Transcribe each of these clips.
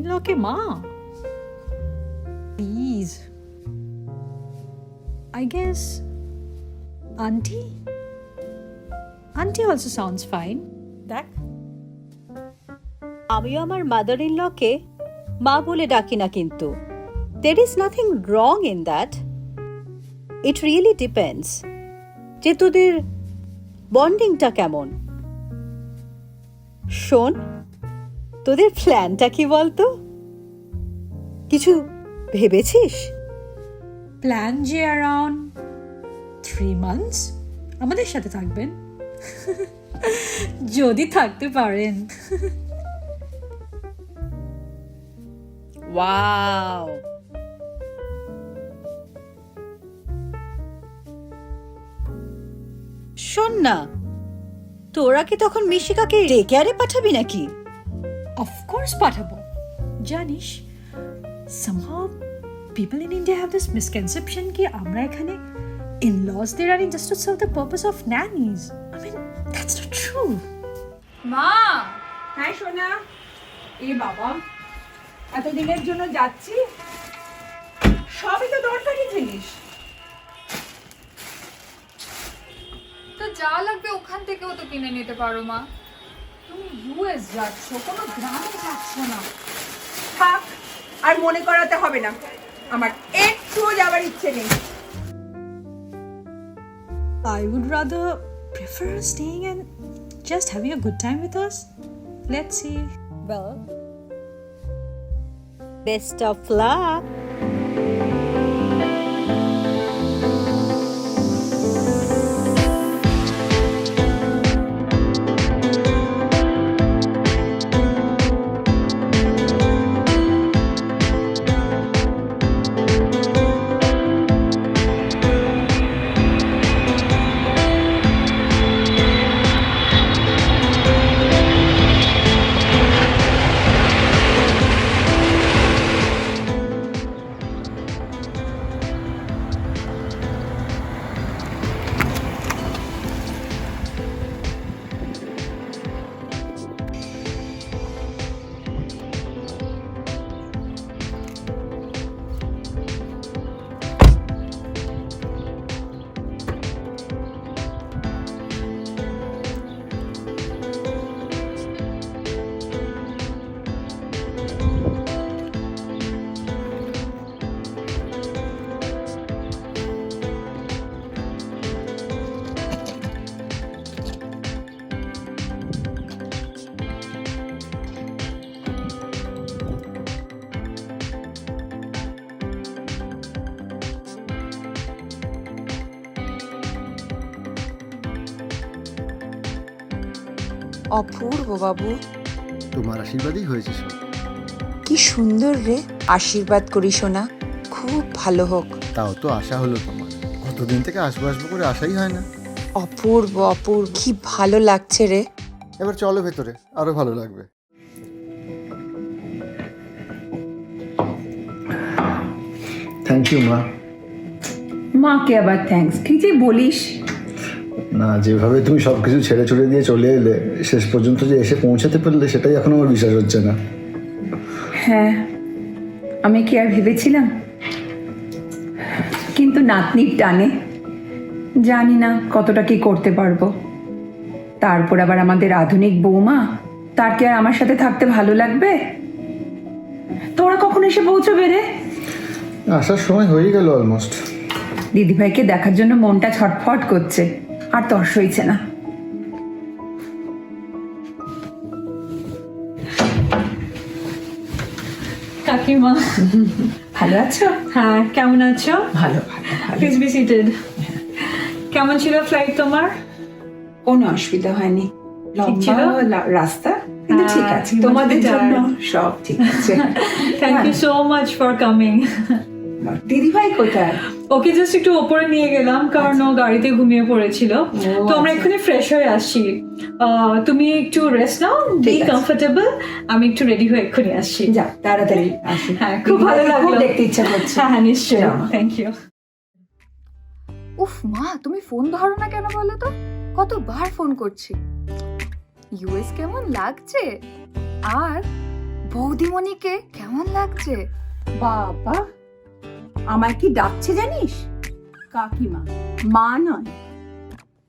in-law ke ma. Please. I guess auntie? Auntie also sounds fine. দেখ, আমিও আমার mother in লকে মা বলে ডাকি না, কিন্তু there is nothing wrong in that. It really depends যে তোদের বন্ডিংটা কেমন। শোন, তোদের প্ল্যানটা কি বলতো? কিছু ভেবেছিস? Plan যে around 3 months আমাদের সাথে থাকবেন যদি থাকতে পারেন। ওয়াও, শোন না, তোরা কি তখন মিশিকাকে ডেকে আরে পাঠাবি নাকি? Of course পাঠাবো। জানিস, somehow people in India have this misconception কি আমরা এখানে in-laws they are in just to serve the purpose of nannies. I mean, that's not true. মা, হ্যাঁ সোনা, এ বাবা, এতদিনের জন্য যাচ্ছি, সবই তো দরকারি জিনিস। তো যা লাগবে ওখান থেকেও তো কিনে নিতে পারো মা। তুমি ইউএস যাচ্ছ, কোনো গ্রামে যাচ্ছ না। থাক, আর মনে করাতে হবে না, আমার একটুও যাবার ইচ্ছে নেই। I would rather prefer staying and just having a good time with us. Let's see. Well, best of luck. অপূর্ব বাবু, তোমার আশীর্বাদই হয়েছে সব। কি সুন্দর রে, আশীর্বাদ করি সোনা, খুব ভালো হোক। তাও তো আশা হলো তোমার, কতদিন থেকে আসবো আসবো করে আশাই হয় না। অপূর্ব অপূর্ব, কি ভালো লাগছে রে। এবার চলো ভেতরে, আরো ভালো লাগবে। থ্যাংক ইউ মা। মাকে আবার থ্যাঙ্কস কি যে বলিস। না, যেভাবে তুমি সবকিছু ছেড়ে ছুড়ে দিয়ে চলে এলে, শেষ পর্যন্ত যে এসে পৌঁছাতে পারলে, সেটাই এখন আমার বিশ্বাস হচ্ছে না। হ্যাঁ, আমি কি আর ভেবেছিলাম, কিন্তু নাতনির টানে জানি না কতটা কি করতে পারবো। তারপর আবার আমাদের আধুনিক বৌমা, তার কি আর আমার সাথে থাকতে ভালো লাগবে? তোরা কখন এসে পৌঁছবে রে? আসার সময় হয়ে গেল অলমোস্ট। দিদিভাইকে দেখার জন্য মনটা ছটফট করছে, আর তর সইছে না। কাকিমা, ভালো আছো? হ্যাঁ, কেমন আছো? ভালো ভালো ভালো। Please be seated. কেমন ছিল ফ্লাইট তোমার? কোনো অসুবিধা হয়নি, ছিল? লম্বা রাস্তা, কিন্তু ঠিক হ্যাঁ, আছে, you তোমাদের must be জন্য tired. সব ঠিক আছে। Thank you so much for coming. দিদিভাই কোথায়? ওকে জাস্ট একটু ওপরে নিয়ে গেলাম, কারণ ও গাড়িতে ঘুমিয়ে পড়েছিল। তো আমরা এক্ষুনি ফ্রেশ হয়ে আসছি। তুমি একটু রেস্ট নাও, বি ঠিক আছে। কমফোর্টেবল। আমি একটু রেডি হয়ে এক্ষুনি আসছি। যা তাড়াতাড়ি আসি। হ্যাঁ, খুব ভালো লাগলো। খুব দেখতে ইচ্ছা করছে। হ্যাঁ হ্যাঁ, নিশ্চয়ই। যাও। Thank you. উফ মা, তুমি ফোন ধরো না কেন বলো তো? কতবার ফোন করছি। ইউএস কেমন লাগছে? আর বৌদিমণিকে কেমন লাগছে? বাবা, আমায় কি ডাকছে জানিস? কাকিমা, মা নয়।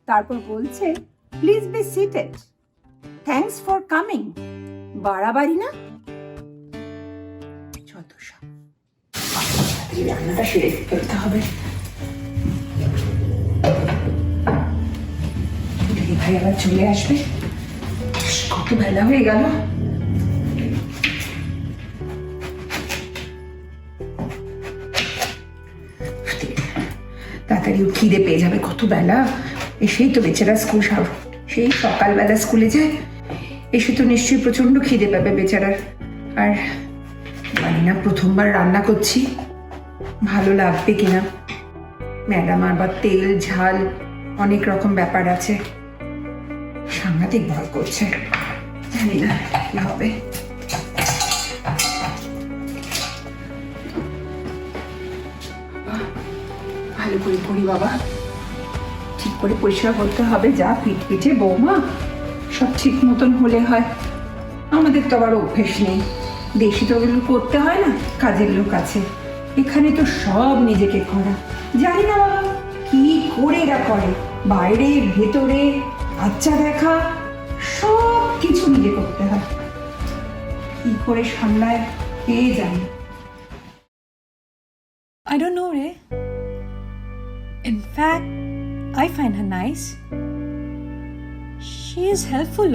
তারপর বলছে please be seated, thanks for coming. বাড়াবাড়ি না? যত সব। তাড়াতাড়ি রান্নাটা সেরে ফেলতে হবে। দিদি ভাই আবার চলে আসবে, কত বেলা হয়ে গেল। তাড়াতাড়ি খিদে পেয়ে যাবে, কত বেলা। এসেই তো বেচারা স্কুল সেই সকালবেলা স্কুলে যায়, এসে তো নিশ্চয়ই প্রচন্ড খিদে পাবে বেচারার। আর জানি না প্রথমবার রান্না করছি, ভালো লাগবে কিনা। ম্যাডাম আবার তেল ঝাল অনেক রকম ব্যাপার আছে, সাংঘাতিক ভয় করছে, জানি না কি হবে। ভালো করে করি বাবা, ঠিক করে পরিষ্কার করতে হবে, যা পিঠ পিঠে বৌমা, সব ঠিক মতন হলে হয়। আমাদের তো আবার অভ্যেস নেই, দেশি তো ওগুলো করতে হয় না, কাজের লোক আছে। এখানে তো সব নিজেকে করা, জানি না বাবা কি করে এরা করে, বাইরে ভেতরে বাচ্চা দেখা সব কিছু নিজে করতে হয়, কি করে সামলায় কে জানে। I don't know, Ray. In fact, I find her nice. She is helpful.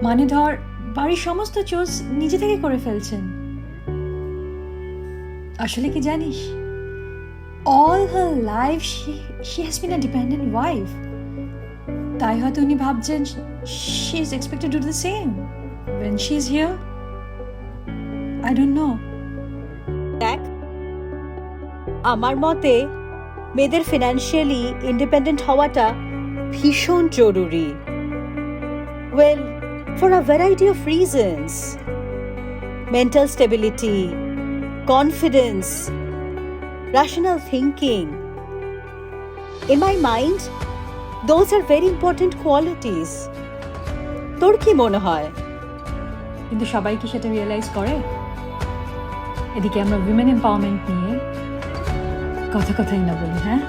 মানে ধর বাড়ির সমস্ত চোজ নিজে থেকে করে ফেলছেন। আসলে কি জানিস, all her life she has been a dependent wife. তাই হয়তো উনি ভাবছেন she is expected to do the same when she is here. I don't know. দেখ, আমার মতে মেয়েদের ফিনান্সিয়ালি ইন্ডিপেন্ডেন্ট হওয়াটা ভীষণ জরুরি। Well, for a variety of reasons, mental stability, confidence, rational thinking. In my mind, those are very important qualities. তোর কি মনে হয়? কিন্তু সবাই কি সেটা রিয়েলাইজ করে? এদিকে আমরা উইমেন এম্পাওয়ারমেন্ট নিয়ে কথাই না বলি, হ্যাঁ?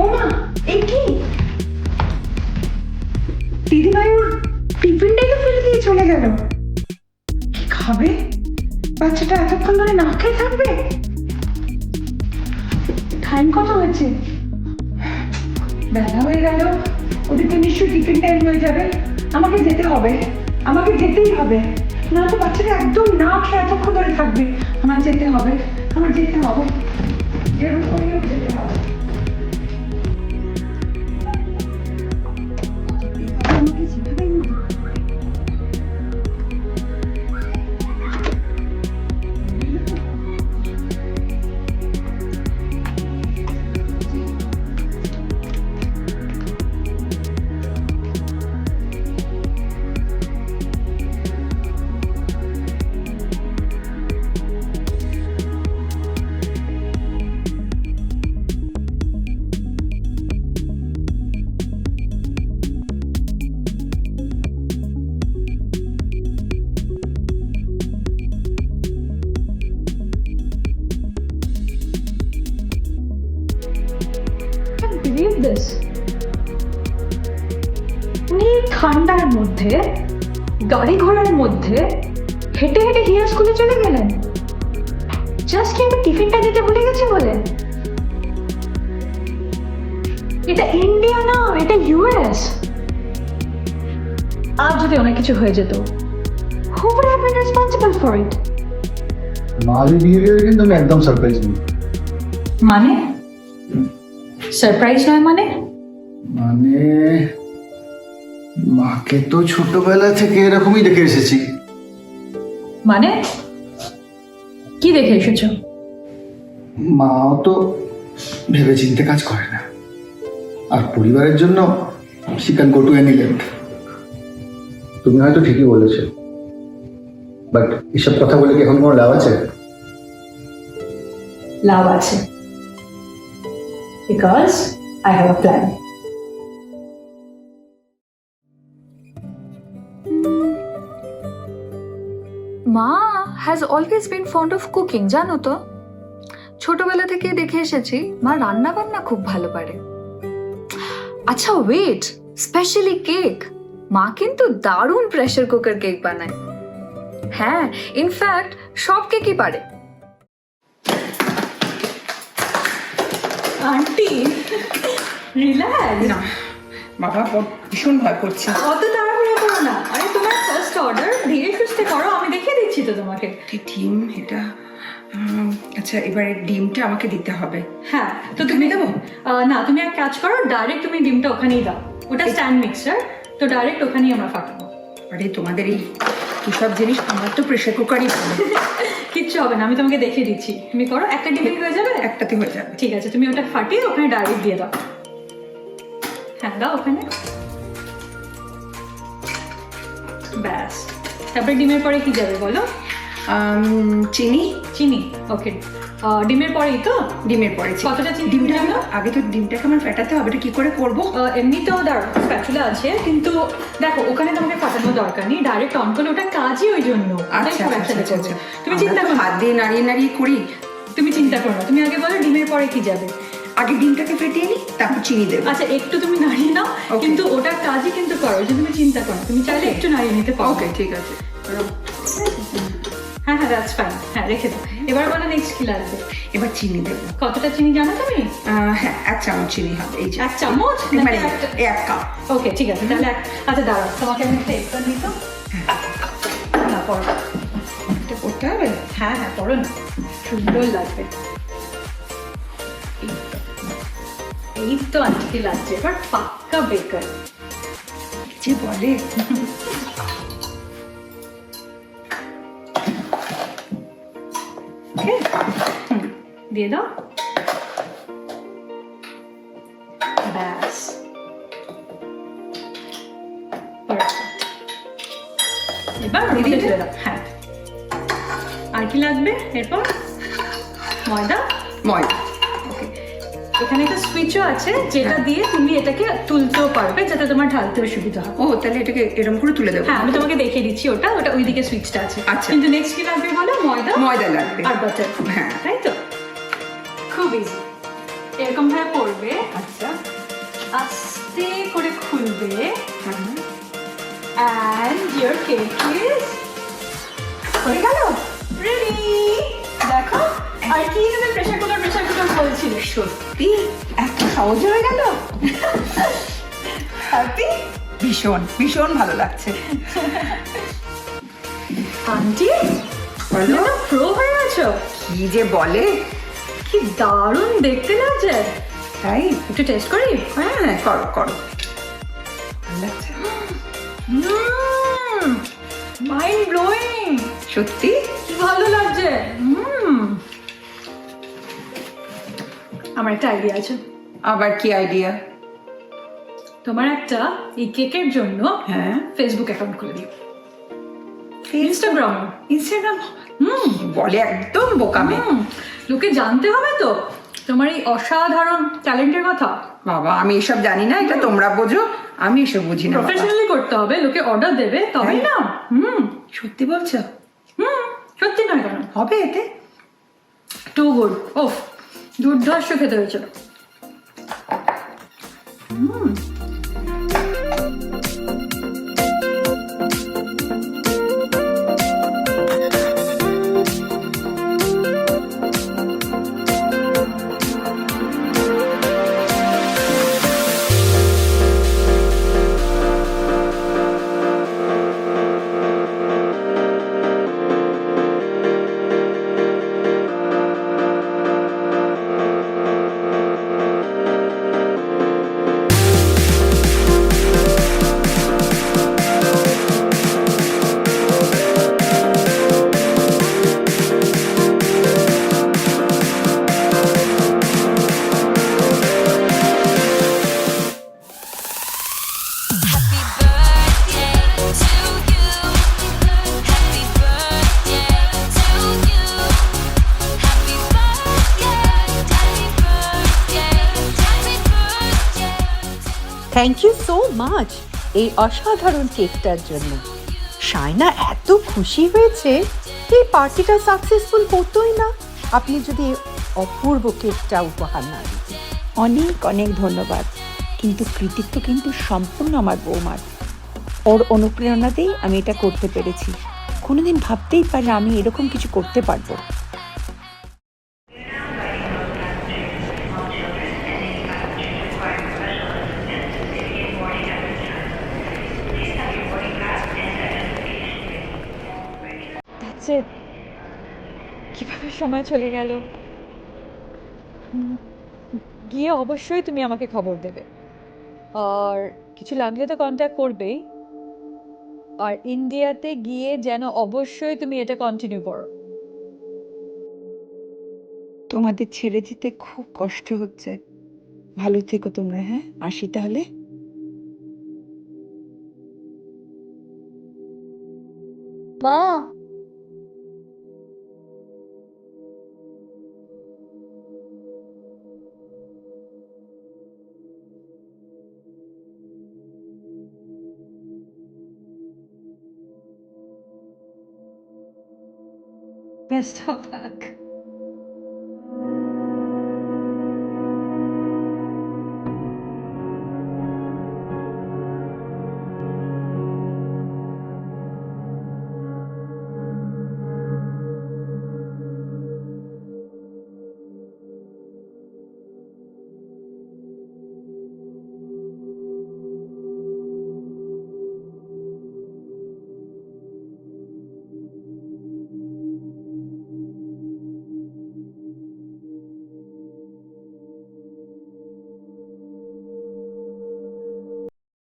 ওমা, এই কি দিদিভাই ওর টিফিনটাই তো ফেলে দিয়ে চলে গেল। কি খাবে বাচ্চাটা? এতক্ষণ ধরে না খেয়ে থাকবে? টাইম কত হয়েছে? বেলা হয়ে গেল, ওদিকে নিশ্চয়ই টিফিন টাইম হয়ে যাবে। আমাকে যেতে হবে, আমাকে যেতেই হবে, না তো বাচ্চাটা একদম না খেয়ে এতক্ষণ ধরে থাকবে। আমার যেতে হবে, আমার যেতে হবে, যেরকম করেও যেতে হবে। আমাকে যেভাবেই হোক believe this. উনি ঠান্ডার মধ্যে গাড়ি ঘোড়ার মধ্যে হেঁটে হেঁটে হিয়ার স্কুলে চলে গেলেন, জাস্ট কি আমি টিফিনটা দিতে ভুলে গেছি বলে। এটা ইন্ডিয়া না, এটা ইউএস। আর যদি অনেক কিছু হয়ে যেত, who would have been responsible for it? মাঝে বিহেভিয়ার কিন্তু আমি একদম সারপ্রাইজ নেই। মানে সারপ্রাইজ নয় মানে? মানে মাকে তো ছোটবেলা থেকে এরকমই দেখে এসেছি। মানে কি দেখে এসেছো? মাও তো ভেবে চিন্তে কাজ করে না, আর পরিবারের জন্য she can go to any length. তুমি হয়তো ঠিকই বলেছো, বাট এসব কথা বলে কি এখন কোনো লাভ আছে? লাভ আছে, because I have a plan. মা has always been fond of cooking, জানো তো। ছোটবেলা থেকে দেখে এসেছি মা রান্না বান্না খুব ভালো পারে। আচ্ছা ওয়েট, স্পেশালি কেক, মা কিন্তু দারুণ প্রেসার কুকার কেক বানায়। হ্যাঁ, ইনফ্যাক্ট সব কেকই পারে। আন্টি রিল্যাক্স, না বাবা ভীষণ ভয় করছে। অত তাড়াহুড়ো করো না। আরে তোমার ফার্স্ট অর্ডার, ধীরে সুস্থে করো, আমি দেখিয়ে দিচ্ছি তো তোমাকে। ডিম এটা আচ্ছা, এবারে ডিমটা আমাকে দিতে হবে। হ্যাঁ, তো তুমি দেবো না, তুমি এক কাজ করো, ডাইরেক্ট তুমি ডিমটা ওখানেই দাও, ওটা স্ট্যান্ড মিক্সার, তো ডাইরেক্ট ওখানেই আমরা ফাটাবো। আরে তোমাদের এই সব জিনিস আমার তো প্রেশার কুকারই ভালো। কিচ্ছু হবে না, আমি তোমাকে দেখিয়ে দিচ্ছি। তুমি করো, একটা ডিমে হয়ে যাবে। একটাতে হয়ে যাবে। ঠিক আছে, তুমি ওটা ফাটিয়ে ওখানে ডাইরেক্ট দিয়ে দাও। হ্যাঁ দাও ওখানে, ব্যাস। তারপরে ডিমের পরে কি যাবে বলো? চিনি। চিনি, ওকে। ডিমের পরেই তো? ডিমের পরে কতটা চিনি? ডিমটা আগে তো ডিমটাকে আমার ফেটাতে হবে, এটা কি করে করবো? এমনিতেও দাঁড়ো, স্প্যাচুলা আছে, কিন্তু দেখো ওখানে তোমাকে ফাটানোর দরকার নেই, ডাইরেক্ট অন করলে ওটা কাজই ওই জন্য। আচ্ছা সব আচ্ছা একসাথে আচ্ছা করবে। আচ্ছা। তুমি চিন্তা করো না, হাত দিয়ে নাড়িয়ে নাড়িয়ে করি। তুমি চিন্তা করো না, তুমি আগে বলো ডিমের পরে কি যাবে। আগে ডিমটাকে ফেটিয়ে নিই, তারপর চিনি দেবো। আচ্ছা একটু তুমি নাড়িয়ে নাও, Okay. কিন্তু ওটার কাজই কিন্তু করো, যে তুমি চিন্তা করো, তুমি চাইলে একটু নাড়িয়ে নিতে পারো। ওকে ঠিক আছে। হ্যাঁ হ্যাঁ, দ্যাটস ফাইন, হ্যাঁ রেখে দাও। এবার বলো নেক্সট কি লাগবে। এবার চিনি দেবো। কতটা চিনি জানো তুমি? হ্যাঁ 1 চামচ চিনি হবে। এই যে 1 চামচ? মানে 1 কাপ। ওকে ঠিক আছে, তাহলে আচ্ছা দাঁড়াও, তোমাকে আমি একটা এক্সট্রা দিই তো। না পড়ো, এটা করতে হবে। হ্যাঁ হ্যাঁ পড়ো না, সুন্দর লাগবে। এই তো আজকে লাগছে, এবার পাক্কা বেকার। যে বলে ওকে, দিয়ে দাও, ব্যাস। এবার দিয়ে দাও। হ্যাঁ, আর কি লাগবে এরপর? ময়দা। ময়দা। ওকে, এখানে একটা সুইচও আছে, যেটা দিয়ে তুমি এটাকে তুলতেও পারবে, যাতে তোমার ঢালতেও সুবিধা হয়। ও তাহলে এটাকে এরকম করে তুলে দেবো। হ্যাঁ, আমি তোমাকে দেখিয়ে দিচ্ছি, ওটা ওটা ওইদিকে সুইচটা আছে। আচ্ছা। কিন্তু নেক্সট কি লাগবে বলো? ময়দা, ময়দা লাগবে আর বাটার। হ্যাঁ। তাই তো, খুব ইজি। এরকম ভাবে পড়বে, আচ্ছা। আস্তে করে খুলবে, হ্যাঁ। and your cake is হয়ে গেল, রেডি। দেখো, আর কি তুমি প্রেসার কুকার বলছিলে? সত্যি এত সহজ হয়ে গেল। হ্যাপি, ভীষণ ভীষণ ভালো লাগছে। আন্টি বলো। প্রো হয়ে গেছো। কি যে বলে, কি দারুণ দেখতে লাগছে। তাই? একটু টেস্ট করি। হ্যাঁ করো করো, ভালো লাগছে। মাইন্ড ব্লোয়িং, সত্যি কি ভালো লাগছে। আমার একটা আইডিয়া আছে। আবার কি আইডিয়া? তোমার একটা এই কেকের জন্য হ্যাঁ, ফেসবুক অ্যাকাউন্ট খুলে দিও, ইনস্টাগ্রাম। ইনস্টাগ্রাম? বলে একদম বোকামে। লোকে জানতে হবে তো তোমার এই অসাধারণ ট্যালেন্টের কথা। বাবা আমি এসব জানি না, এটা তোমরা বোঝো, আমি এসব বুঝি না বাবা। প্রফেশনালি করতে হবে, লোকে অর্ডার দেবে তবেই না। সত্যি বলছো? সত্যি নয় কেন, হবে এতে? Two good. ওফ, দুর্ধর্ষ খেতে হয়েছিল। থ্যাংক ইউ সো মাচ এই অসাধারণ কেকটার জন্য। শায়না এত খুশি হয়েছে, এই পার্টিটা সাকসেসফুল হতোই না আপনি যদি এই অপূর্ব কেকটা উপহার না দিতেন। অনেক অনেক ধন্যবাদ, কিন্তু কৃতিত্ব কিন্তু সম্পূর্ণ আমার বৌমার। ওর অনুপ্রেরণাতেই আমি এটা করতে পেরেছি। কোনোদিন ভাবতেই পারি না আমি এরকম কিছু করতে পারবো। কিভাবে সময় চলে গেল। গিয়ে অবশ্যই তুমি আমাকে খবর দেবে, আর কিছু লাগলে তো কন্ট্যাক্ট করবেই। আর ইন্ডিয়াতে গিয়ে যেন অবশ্যই তুমি এটা কন্টিনিউ করো। তোমাদের ছেড়ে যেতে খুব কষ্ট হচ্ছে। ভালো থেকো তোমরা, হ্যাঁ? আসি তাহলে। মা, Best of luck.